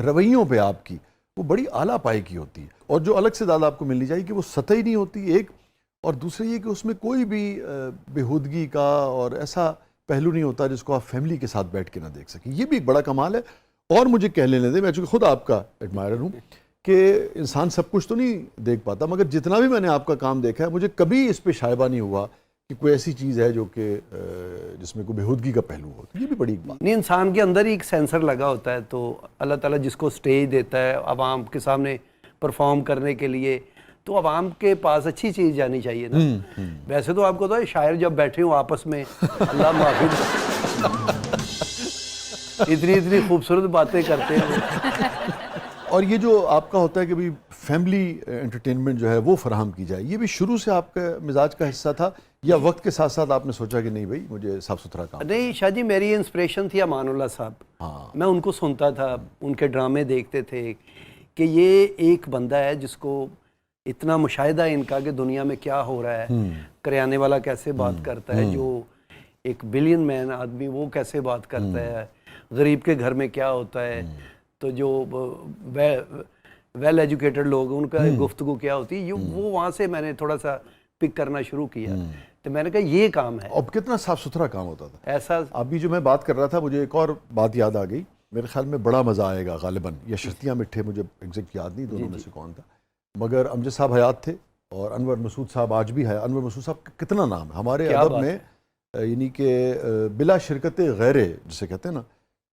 رویوں پہ آپ کی وہ بڑی اعلیٰ پائے کی ہوتی ہے، اور جو الگ سے داد آپ کو ملنی چاہیے کہ وہ سطحی نہیں ہوتی ایک، اور دوسرا یہ کہ اس میں کوئی بھی بےہودگی کا اور ایسا پہلو نہیں ہوتا جس کو آپ فیملی کے ساتھ بیٹھ کے نہ دیکھ سکیں. یہ بھی ایک بڑا کمال ہے. اور مجھے کہہ لینے دیں، میں چونکہ خود آپ کا ایڈمائرر ہوں، کہ انسان سب کچھ تو نہیں دیکھ پاتا، مگر جتنا بھی میں نے آپ کا کام دیکھا ہے مجھے کبھی اس پہ شائبہ نہیں ہوا کہ کوئی ایسی چیز ہے جو کہ جس میں کوئی بےہودگی کا پہلو ہو. یہ بھی بڑی ایک بات نہیں، انسان کے اندر ہی ایک سینسر لگا ہوتا ہے، تو اللہ تعالیٰ جس کو سٹیج دیتا ہے عوام کے سامنے پرفارم کرنے کے لیے، تو عوام کے پاس اچھی چیز جانی چاہیے نا. ویسے تو آپ کو تو شاعر جب بیٹھے ہوں آپس میں اللہ معافی اتنی خوبصورت باتیں کرتے ہیں. اور یہ جو آپ کا ہوتا ہے کہ بھی فیملی انٹرٹینمنٹ جو ہے وہ فراہم کی جائے، یہ بھی شروع سے آپ کا مزاج کا حصہ تھا یا وقت کے ساتھ ساتھ آپ نے سوچا کہ نہیں بھائی مجھے صاف ستھرا کام؟ نہیں شاہ جی، میری انسپریشن تھی امان اللہ صاحب. میں ان کو سنتا تھا، ان کے ڈرامے دیکھتے تھے کہ یہ ایک بندہ ہے جس کو اتنا مشاہدہ ہے ان کا کہ دنیا میں کیا ہو رہا ہے، کریانے والا کیسے بات کرتا ہے، جو ایک بلین مین آدمی وہ کیسے بات کرتا ہے، غریب کے گھر میں کیا ہوتا ہے، تو جو ویل ایجوکیٹڈ لوگ ان کا گفتگو کیا ہوتی ہے، وہ وہاں سے میں نے تھوڑا سا پک کرنا شروع کیا. تو میں نے کہا یہ کام ہے. اب کتنا صاف ستھرا کام ہوتا تھا ایسا. ابھی جو میں بات کر رہا تھا مجھے ایک اور بات یاد آ گئی، میرے خیال میں بڑا مزہ آئے گا غالباً، یا شرطیاں مٹھے، مجھے ایگزیکٹ یاد نہیں دونوں میں سے کون تھا، مگر امجد صاحب حیات تھے اور انور مسعود صاحب آج بھی ہے. انور مسعود صاحب کا کتنا نام ہے ہمارے ادب میں، یعنی کہ بلا شرکت غیرے جسے کہتے ہیں نا،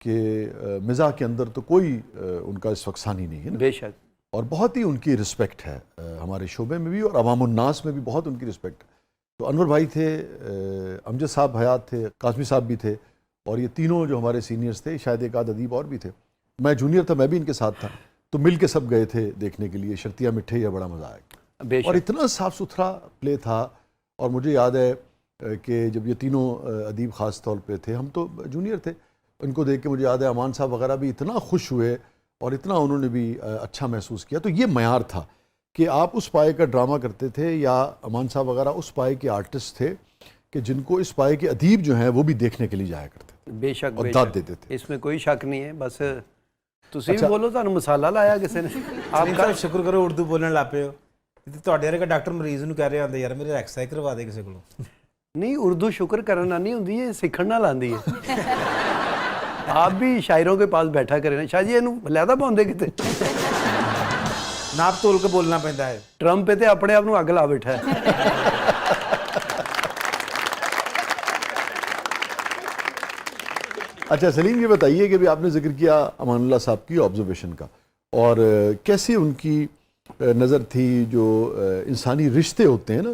کہ مزاح کے اندر تو کوئی ان کا اس وقت ثانی نہیں ہے نا. بے شک. اور بہت ہی ان کی رسپیکٹ ہے ہمارے شعبے میں بھی اور عوام الناس میں بھی بہت ان کی رسپیکٹ. تو انور بھائی تھے، امجد صاحب حیات تھے، قاسمی صاحب بھی تھے، اور یہ تینوں جو ہمارے سینئرز تھے، شاید ایک آدھ ادیب اور بھی تھے. میں جونیئر تھا، میں بھی ان کے ساتھ تھا، تو مل کے سب گئے تھے دیکھنے کے لیے شرطیاں مٹھے. یا بڑا مزہ آیا اور اتنا صاف ستھرا پلے تھا. اور مجھے یاد ہے کہ جب یہ تینوں ادیب خاص طور پہ تھے، ہم تو جونیئر تھے، ان کو دیکھ کے مجھے یاد ہے امان صاحب وغیرہ بھی اتنا خوش ہوئے اور اتنا انہوں نے بھی اچھا محسوس کیا. تو یہ معیار تھا کہ آپ اس پائے کا ڈرامہ کرتے تھے، یا امان صاحب وغیرہ اس پائے کے آرٹسٹ تھے کہ جن کو اس پائے کے ادیب جو ہیں وہ بھی دیکھنے کے لیے جایا کرتے تھے. بے شک، اور داد دیتے تھے. اس میں کوئی شک نہیں ہے. بس تسی بھی بولو، تانوں مسالہ لایا کسی نے. آپ کا شکر کرو اردو بولن لگ پے ہو. تواڈے ورگا ڈاکٹر مریض نوں کہہ رہے ہوندے یار میرے ایکسرسائز کروا دے کسی کولوں. نہیں، اردو شکر کرنا نہیں ہوندی، یہ سیکھن نال آندی ہے. آپ بھی شاعروں کے پاس بیٹھا کریں نا. شاہ جی اینوں علیحدہ پاؤندے کتے ناپ تول کے بولنا پیندا ہے. ٹرمپ پہ تے اپنے آپ نوں اگ لا بیٹھا ہے. اچھا سلیم، یہ بتائیے کہ بھی آپ نے ذکر کیا امان اللہ صاحب کی آبزرویشن کا، اور کیسے ان کی نظر تھی جو انسانی رشتے ہوتے ہیں نا.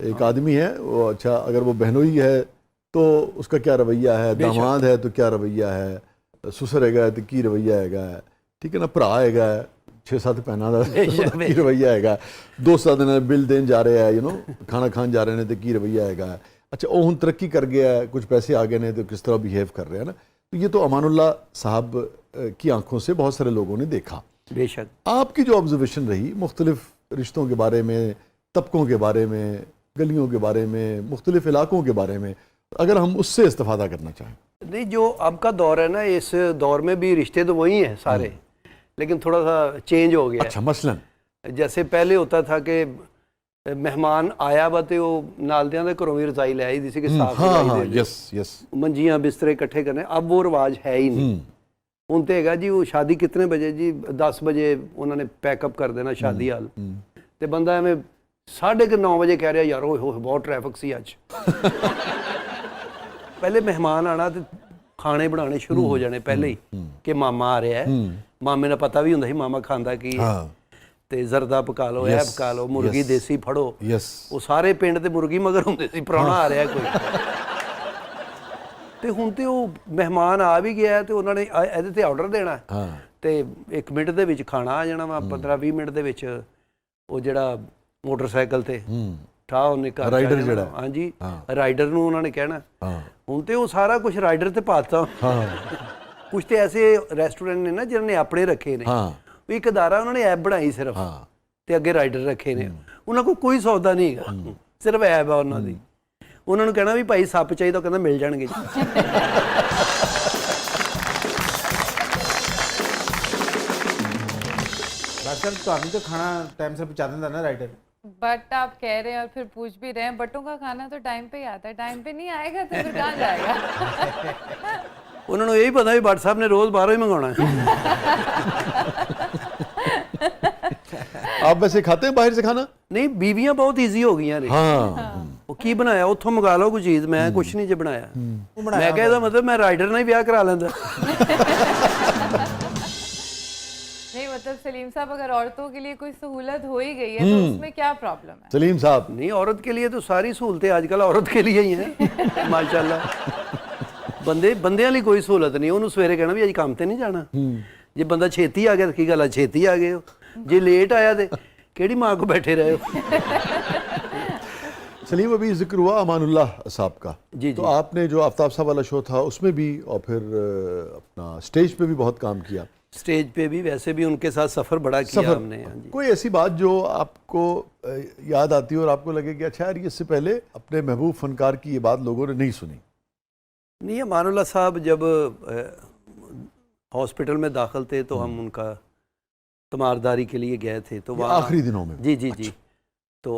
ایک آدمی ہے وہ، اچھا اگر وہ بہنوئی ہے تو اس کا کیا رویہ ہے، داماد ہے تو کیا رویہ ہے، سسر ہے گا تو کی رویہ ہے گا، ٹھیک ہے نا، بھرا ہے گا 6-7 پہنا کی رویہ ہے گا، دوست نے بل دین جا رہے ہیں کھانا کھان جا رہے ہیں تو کی رویہ ہے گا. اچھا وہ ہن ترقی کر گیا ہے، کچھ پیسے آ گئے نے تو کس طرح بیہیو کر رہے ہیں نا. تو یہ تو امان اللہ صاحب کی آنکھوں سے بہت سارے لوگوں نے دیکھا. بے شک. آپ کی جو آبزرویشن رہی مختلف رشتوں کے بارے میں، طبقوں کے بارے میں، گلیوں کے بارے میں، مختلف علاقوں کے بارے میں، اگر ہم اس سے استفادہ کرنا چاہیں. نہیں، جو اب کا دور ہے نا، اس دور میں بھی رشتے تو وہی ہیں سارے، لیکن تھوڑا سا چینج ہو گیا. اچھا مثلاً جیسے پہلے ہوتا تھا کہ مہمان آیا وا تے وہ نالدیاں دے گھروں بھی رضائی لے آئی دی سی کہ صاف منجیاں بسترے کٹھے کرنے. اب وہ رواج ہے ہی نہیں. ہوں تو ہے جی وہ شادی کتنے بجے جی 10 بجے انہوں نے پیک اپ کر دینا شادی حال، تے بندہ ایویں 9:30 بجے کہہ رہا یار بہت ٹریفک سی اج. پہلے مہمان آنا تے کھانے بنانے شروع ہو جانے پہلے ہی کہ ماما آ رہا ہے. مامے نے پتہ بھی ہوندا سی ماما کھاندا کی ہے، تے زردہ پکا لو، اے پکا لو، مرغی دیسی پھڑو. وہ سارے پنڈ تے مرغی مگر ہوندے سی پرانا آ رہا ہے کوئی. تے ہن تے وہ مہمان آ بھی گیا تے انہوں نے ایدے تے آرڈر دینا تے 1 منٹ دے وچ کھانا آ جانا وا. 15-20 منٹ دے وچ وہ جڑا موٹر سائیکل تے ٹھا انہیں کر رائڈر جڑا، ہاں جی رائڈر نوں انہوں نے کہنا. ہوں تے وہ سارا کچھ رائڈر تے پاتا. کچھ تے ایسے ریسٹورینٹ نے نا جنہوں نے اپنے رکھے نے، ایک ادارہ انہوں نے ایپ بنائی صرف تے اگے رائڈر رکھے نے. انہوں کو کوئی سودا نہیں ہے، صرف ایپ ہے انہوں دی. انہوں نے کہنا بھی بھائی سپ چاہیے تو کہنا مل جان گے. डॉक्टर साहब ਤੁਹਾਨੂੰ तो खाना टाइम से पहुंचा देता ना राइटर। बट आप कह रहे हैं और फिर पूछ भी रहे हैं, बटों का खाना तो टाइम पे ही आता है, टाइम पे नहीं आएगा तो फिर कहाँ जाएगा। ਉਹਨਾਂ ਨੂੰ ਇਹੀ ਪਤਾ ਵੀ ਭੱਟ ਸਾਹਿਬ ਨੇ ਰੋਜ਼ ਬਾਹਰੋਂ ਹੀ ਮੰਗਾਉਣਾ ਹੈ। आप वैसे खाते हैं बाहर से खाना? ਨਹੀਂ ਬੀਵੀਆਂ ਬਹੁਤ ਈਜ਼ੀ ਹੋ ਗਈਆਂ ਨੇ। हाँ ਉਹ ਕੀ ਬਣਾਇਆ ਉੱਥੋਂ ਮੰਗਾ ਲਓ ਕੋਈ ਚੀਜ਼, ਮੈਂ ਕੁਛ ਨਹੀਂ ਜੇ ਬਣਾਇਆ। ਮੈਂ ਕਿਹਾ ਇਹਦਾ ਮਤਲਬ ਮੈਂ ਰਾਈਡਰ ਨਾਲ ਹੀ ਵਿਆਹ ਕਰਾ ਲੈਂਦਾ। नहीं मतलब सलीम साहब, अगर औरतों के लिए कोई सहूलत हो ही गई है तो उसमें क्या प्रॉब्लम है? सलीम साहब, नहीं, औरत के लिए तो सारी सहूलतें आजकल औरत के लिए ही हैं माशाल्लाह। ਬੰਦਿਆਂ ਲਈ ਕੋਈ ਸਹੂਲਤ ਨਹੀਂ। ਉਹਨੂੰ ਸਵੇਰੇ ਕਹਿਣਾ ਵੀ ਅੱਜ ਕੰਮ ਤੇ ਨਹੀਂ ਜਾਣਾ। ਜੇ ਬੰਦਾ ਛੇਤੀ ਆ ਗਿਆ ਤਾਂ ਕੀ ਗੱਲ ਆ, ਛੇਤੀ ਆ ਗਏ ਹੋ। ਜੇ ਲੇਟ ਆਇਆ ਤੇ ਕਿਹੜੀ ਮਾਂ ਕੋ ਬੈਠੇ ਰਹੇ ਹੋ। सलीम, अभी जिक्र हुआ अमानुल्लाह साहब का। जी, तो आपने जो आफ्ताब साहब वाला शो था उसमें भी और फिर अपना स्टेज पे भी बहुत काम किया। स्टेज पे भी, वैसे भी उनके साथ सफ़र बड़ा किया हमने। हाँ जी। कोई ऐसी बात जो आपको याद आती हो और आपको लगे कि अच्छा यार ये इससे पहले अपने महबूब फनकार की ये बात लोगों ने नहीं सुनी? नहीं, अमानुल्लाह साहब जब हॉस्पिटल में दाखिल थे तो हम उनका तमारदारी के लिए गए थे। तो वहाँ आखिरी दिनों में? जी जी जी। तो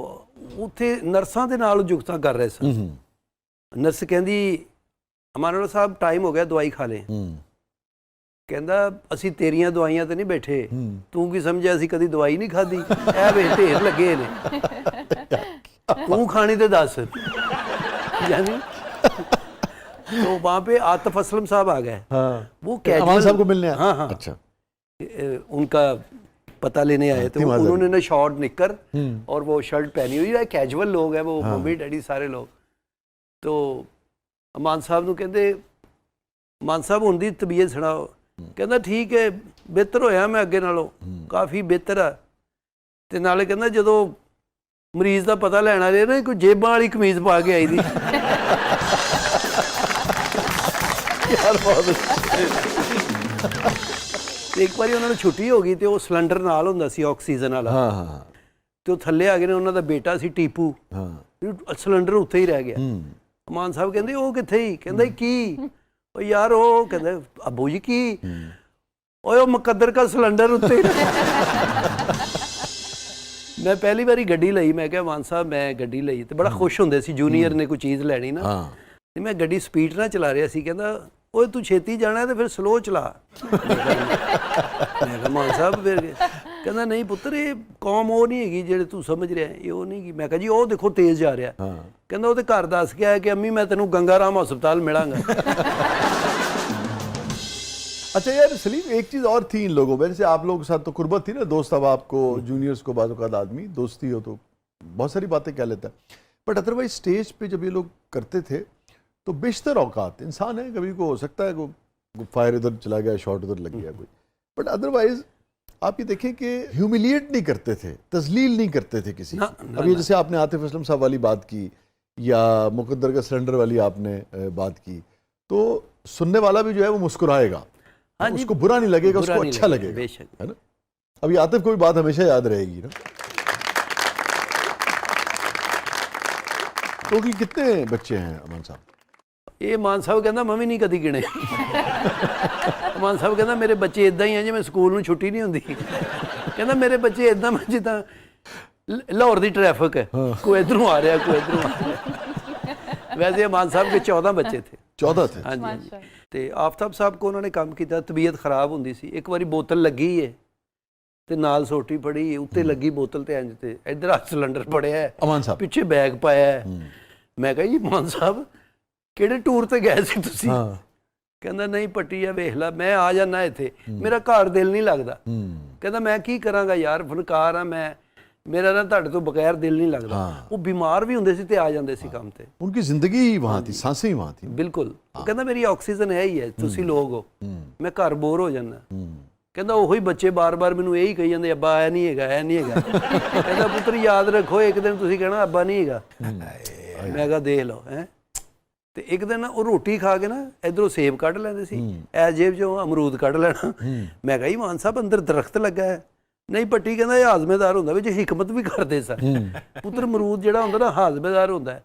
ਉੱਥੇ ਨਰਸਾਂ ਦੇ ਨਾਲ ਜੁਗਤਾਂ ਕਰ ਰਹੇ ਸਨ। ਨਰਸ ਕਹਿੰਦੀ ਅਮਾਨੁੱਲਾ ਸਾਹਿਬ ਟਾਈਮ ਹੋ ਗਿਆ, ਦਵਾਈ ਖਾ ਲੈ। ਕਹਿੰਦਾ ਅਸੀਂ ਤੇਰੀਆਂ ਦਵਾਈਆਂ ਤੇ ਨਹੀਂ ਬੈਠੇ, ਤੂੰ ਕੀ ਸਮਝਿਆ ਅਸੀਂ ਕਦੀ ਦਵਾਈ ਨਹੀਂ ਖਾਧੀ? ਇਹ ਵੇ ਢੇਰ ਲੱਗੇ ਨੇ, ਤੂੰ ਖਾਣੀ ਤੇ ਦੱਸ। यानी तो वहाँ पे आतिफ असलम साहब आ गए। वो अमान साहब को मिलने आए? हाँ हाँ। अच्छा। उनका पता लेने आए थे। उन्होंने ना शॉर्ट निकर और वो शर्ट पहनी हुई है, कैजुअल लोग हैं वो, मम्मी डैडी सारे लोग। तो अमान साहब ਨੂੰ ਕਹਿੰਦੇ ਅਮਾਨ ਸਾਹਿਬ ਹੁਣ ਦੀ ਤਬੀਅਤ ਸੁਣਾਓ। ਕਹਿੰਦਾ ਠੀਕ ਹੈ, ਬਿਹਤਰ ਹੋਇਆ ਮੈਂ ਅੱਗੇ ਨਾਲੋਂ, ਕਾਫੀ ਬਿਹਤਰ ਆ। ਤੇ ਨਾਲੇ ਕਹਿੰਦਾ ਜਦੋਂ ਮਰੀਜ਼ ਦਾ ਪਤਾ ਲੈਣ ਵਾਲੇ ਨਾ ਕੋਈ ਜੇਬਾਂ ਵਾਲੀ ਕਮੀਜ਼ ਪਾ ਕੇ ਆਈ ਦੀ। ਯਾਰ ਬਹੁਤ ਇੱਕ ਵਾਰੀ ਉਹਨਾਂ ਨੂੰ ਛੁੱਟੀ ਹੋ ਗਈ ਤੇ ਉਹ ਸਿਲੰਡਰ ਨਾਲ ਹੁੰਦਾ ਸੀ ਆਕਸੀਜਨ ਵਾਲਾ। ਹਾਂ ਹਾਂ। ਤੇ ਉਹ ਥੱਲੇ ਆ ਗਏ ਨੇ, ਉਹਨਾਂ ਦਾ ਬੇਟਾ ਸੀ ਟੀਪੂ। ਹਾਂ। ਸਿਲੰਡਰ ਉੱਥੇ ਹੀ ਰਹਿ ਗਿਆ। ਅਮਾਨ ਸਾਹਿਬ ਕਹਿੰਦੇ ਉਹ ਕਿੱਥੇ ਹੀ? ਕਹਿੰਦਾ ਕੀ? ਉਹ ਯਾਰ ਉਹ ਕਹਿੰਦਾ ਅੱਬੂ ਜੀ ਕੀ? ਓਏ ਉਹ ਮੁਕੱਦਰ ਦਾ ਸਿਲੰਡਰ ਉੱਤੇ। ਮੈਂ ਪਹਿਲੀ ਵਾਰੀ ਗੱਡੀ ਲਈ, ਮੈਂ ਕਿਹਾ ਅਮਾਨ ਸਾਹਿਬ ਮੈਂ ਗੱਡੀ ਲਈ ਤੇ ਬੜਾ ਖੁਸ਼ ਹੁੰਦੇ ਸੀ ਜੂਨੀਅਰ ਨੇ ਕੋਈ ਚੀਜ਼ ਲੈਣੀ ਨਾ। ਤੇ ਮੈਂ ਗੱਡੀ ਸਪੀਡ ਨਾਲ ਚਲਾ ਰਿਹਾ ਸੀ। ਕਹਿੰਦਾ ਓਏ ਤੂੰ ਛੇਤੀ ਜਾਣਾ ਤੇ ਫਿਰ ਸਲੋ ਚਲਾ। ਮੈਂ ਕਿਹਾ ਮਾਨ ਸਾਹਿਬ ਫਿਰ ਕਹਿੰਦਾ ਨਹੀਂ ਪੁੱਤਰ ਇਹ ਕੌਮ ਉਹ ਨਹੀਂ ਹੈਗੀ ਜਿਹੜੇ ਤੂੰ ਸਮਝ ਰਿਹਾ, ਇਹ ਉਹ ਨਹੀਂ ਗੀ। ਮੈਂ ਕਿਹਾ ਜੀ ਉਹ ਦੇਖੋ ਤੇਜ਼ ਜਾ ਰਿਹਾ। ਕਹਿੰਦਾ ਉਹ ਤੇ ਘਰ ਦੱਸ ਕੇ ਆਇਆ ਕਿ ਅੰਮੀ ਮੈਂ ਤੈਨੂੰ गंगा राम हस्पताल मिलांगा। अच्छा यार सलीम, एक चीज़ और थी इन लोगों में, जैसे आप लोगों के साथ तो कुर्बत थी ना, दोस्त अब आपको जूनियर्स को बाज़ औक़ात आदमी दोस्ती हो तो बहुत सारी बातें कह लेता है, बट अदरवाइज स्टेज पे जब ये लोग करते थे तो बेशतर औकात इंसान है, कभी को हो सकता है को फायर इधर चला गया, शॉट उधर लग गया कोई, बट अदरवाइज आप ये देखें कि ह्यूमिलिएट नहीं करते थे, तजलील नहीं करते थे किसी की। अब ये जैसे आपने आतिफ असलम साहब वाली बात की या मुकद्दर का सिलेंडर वाली आपने बात की, तो सुनने वाला भी जो है वो मुस्कुराएगा। हाँ, उसको बुरा नहीं लगेगा, उसको अच्छा लगेगा, बेशक, है ना। अभी आतिफ को भी बात हमेशा याद रहेगी ना। तो कि कितने बच्चे हैं अमान साहब? ਇਹ ਮਾਨ ਸਾਹਿਬ ਕਹਿੰਦਾ ਮੈਂ ਵੀ ਨਹੀਂ ਕਦੀ ਗਿਣੇ। ਮਾਨ ਸਾਹਿਬ ਕਹਿੰਦਾ ਮੇਰੇ ਬੱਚੇ ਇਦਾਂ ਹੀ ਆ ਜਿਵੇਂ ਸਕੂਲ ਨੂੰ ਛੁੱਟੀ ਨਹੀਂ ਹੁੰਦੀ। ਕਹਿੰਦਾ ਮੇਰੇ ਬੱਚੇ ਇਦਾਂ ਜਿੱਦਾਂ ਲਾਹੌਰ ਦੀ ਟ੍ਰੈਫਿਕ ਹੈ, ਕੋਈ ਇਧਰੋਂ ਆ ਰਿਹਾ ਕੋਈ ਇਧਰੋਂ ਆ ਰਿਹਾ। ਵੈਸੇ ਮਾਨ ਸਾਹਿਬ के 14 ਬੱਚੇ थे। 14 थे? हाँ जी। ਤੇ ਆਫਤਾਬ ਸਾਹਿਬ ਕੋ ਉਹਨਾਂ ਨੇ ਕੰਮ ਕੀਤਾ, ਤਬੀਅਤ ਖਰਾਬ ਹੁੰਦੀ ਸੀ। ਇੱਕ ਵਾਰੀ ਬੋਤਲ ਲੱਗੀ ਹੈ ਤੇ ਨਾਲ ਸੋਟੀ ਫੜੀ, ਉੱਤੇ ਲੱਗੀ ਬੋਤਲ ਤੇ ਇੰਜ ਤੇ ਇਧਰ ਆ ਸਿਲੰਡਰ ਪੜਿਆ ਹੈ, ਅਮਾਨ ਸਾਹਿਬ ਪਿੱਛੇ ਬੈਗ ਪਾਇਆ ਹੈ। ਮੈਂ ਕਿਹਾ ਜੀ ਮਾਨ ਸਾਹਿਬ ਕਿਹੜੇ ਟੂਰ ਤੇ ਗਏ ਸੀ ਤੁਸੀਂ? ਕਹਿੰਦਾ ਨਹੀਂ ਪੱਟੀ ਆ ਵੇਖ ਲੈ, ਮੈਂ ਆ ਜਾਣਾ ਇੱਥੇ, ਮੇਰਾ ਘਰ ਦਿਲ ਨਹੀਂ ਲੱਗਦਾ। ਕਹਿੰਦਾ ਮੈਂ ਕੀ ਕਰਾਂਗਾ ਯਾਰ, ਫਨਕਾਰ ਆ ਮੈਂ, मेरा ना ਤੁਹਾਡੇ ਤੋਂ ਬਗੈਰ ਦਿਲ ਨਹੀਂ ਲੱਗਦਾ। ਉਹ ਬਿਮਾਰ ਵੀ ਹੁੰਦੇ ਸੀ ਤੇ ਆ ਜਾਂਦੇ ਸੀ ਕੰਮ ਤੇ। उनकी जिंदगी ही वहाँ थी, सांसें ही वहाँ थी। ਬਿਲਕੁਲ। ਉਹ ਕਹਿੰਦਾ ਮੇਰੀ ਆਕਸੀਜਨ ਹੈ ਹੀ ਹੈ, ਤੁਸੀਂ ਲੋਕ ਹੋ, ਮੈਂ ਘਰ ਬੋਰ ਹੋ ਜਾਂਦਾ। ਕਹਿੰਦਾ ਉਹੀ ਬੱਚੇ ਬਾਰ-ਬਾਰ ਮੈਨੂੰ ਇਹੀ ਕਹੀ ਜਾਂਦੇ ਅੱਬਾ ਇਹ ਨਹੀਂ ਹੈਗਾ ਇਹ ਨਹੀਂ ਹੈਗਾ। ਕਹਿੰਦਾ ਪੁੱਤਰ ਯਾਦ ਰੱਖੋ ਇੱਕ ਦਿਨ ਤੁਸੀਂ ਕਹਿਣਾ ਅੱਬਾ ਨਹੀਂ ਹੈਗਾ। ਮੈਂ ਕਿਹਾ ਦੇਖ ਲਓ ਹੈ। ਤੇ ਇੱਕ ਦਿਨ ਉਹ ਰੋਟੀ ਖਾ ਕੇ ਨਾ ਇਧਰੋਂ ਸੇਬ ਕੱਢ ਲੈਂਦੇ ਸੀ, ਐ ਜੇਬ ਚੋਂ ਅਮਰੂਦ ਕੱਢ ਲੈਣਾ। ਮੈਂ ਕਿਹਾ ਜੀ ਮਾਨ ਸਾਹਿਬ ਅੰਦਰ ਦਰਖਤ ਲੱਗਾ ਹੈ। ਨਹੀਂ ਪੱਟੀ ਕਹਿੰਦਾ ਇਹ ਹਾਜ਼ਮੇਦਾਰ ਹੁੰਦਾ, ਵਿੱਚ ਹਿਕਮਤ ਵੀ ਕਰਦੇ ਸਨ। ਪੁੱਤਰ ਅਮਰੂਦ ਜਿਹੜਾ ਹੁੰਦਾ ਨਾ ਹਾਜ਼ਮੇਦਾਰ ਹੁੰਦਾ,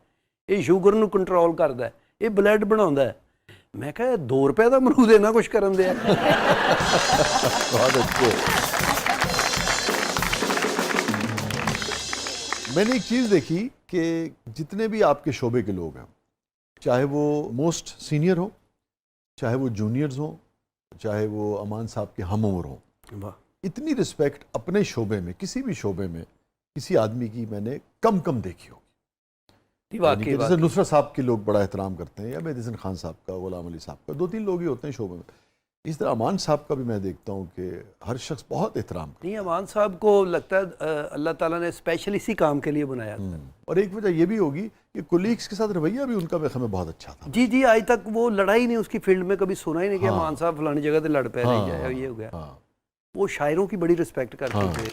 ਇਹ ਸ਼ੂਗਰ ਨੂੰ ਕੰਟਰੋਲ ਕਰਦਾ, ਇਹ ਬਲੱਡ ਬਣਾਉਂਦਾ। ਮੈਂ ਕਿਹਾ 2 ਰੁਪਏ ਦਾ ਅਮਰੂਦ ਇਹਨਾਂ ਕੁਛ ਕਰਨ ਦੇ। ਬਹੁਤ ਅੱਛੇ। میں نے ایک چیز دیکھی کہ جتنے بھی آپ کے شعبے کے لوگ ہیں, چاہے وہ موسٹ سینئر ہوں, چاہے وہ جونیئرز ہوں, چاہے وہ امان صاحب کے ہم عمر ہوں, اتنی رسپیکٹ اپنے شعبے میں, کسی بھی شعبے میں کسی آدمی کی میں نے کم دیکھی ہوگی. یعنی کہ جیسے نصرت صاحب کے لوگ بڑا احترام کرتے ہیں, یا مہدی حسن خان صاحب کا, غلام علی صاحب کا, 2-3 لوگ ہی ہوتے ہیں شعبے میں. اس طرح امان صاحب کا بھی میں دیکھتا ہوں کہ ہر شخص بہت احترام کرتا ہے. نہیں, امان صاحب کو لگتا ہے اللہ تعالیٰ نے اسپیشل اسی کام کے لیے بنایا تھا. اور ایک وجہ یہ بھی ہوگی کہ کولیگس کے ساتھ رویہ بھی ان کا میں بہت اچھا تھا. جی آج تک وہ لڑائی نہیں اس کی فیلڈ میں کبھی سنا ہی نہیں کہ امان صاحب فلانی جگہ سے لڑ پہ نہیں جائے, یہ ہو گیا. وہ شاعروں کی بڑی رسپیکٹ کرتے تھے.